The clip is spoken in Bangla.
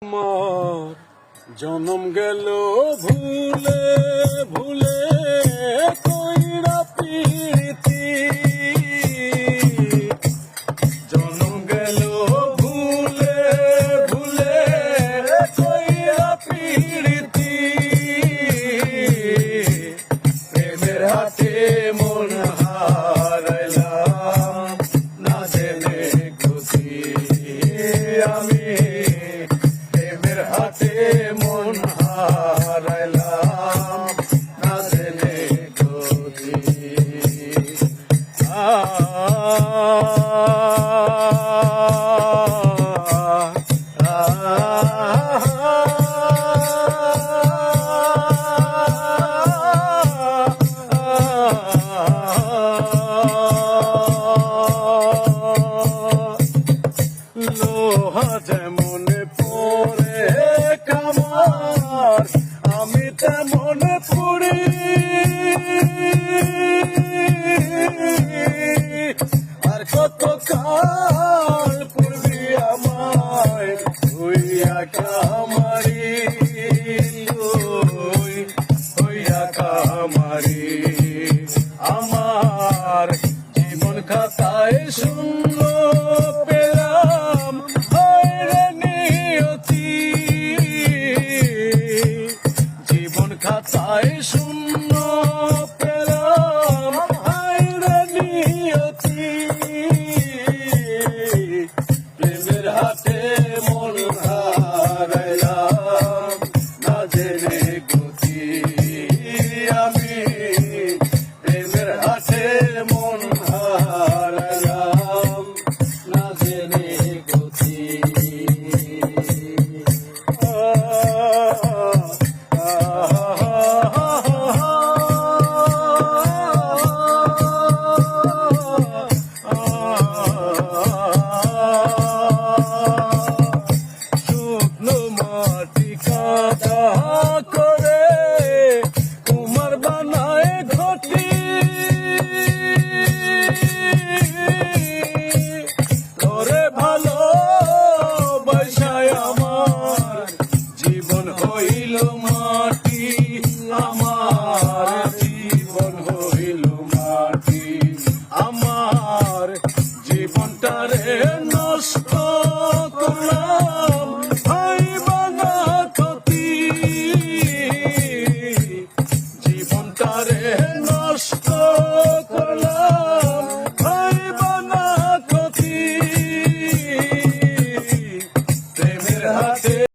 আমার জনম গেল ভুলে ভুলে কইরা প্রীতি জনম গেল ভুলে ভুলে কইরা প্রীতি প্রেমের হাতে মন হারাইলাম না জেনে খুশি আমি হাতে মন হারাইলাম না জেনে খুশি লোহা যেমন পড়ে কামার আমি তেমন পুরি আর কত কাল পূর্বী আমায় হইয়া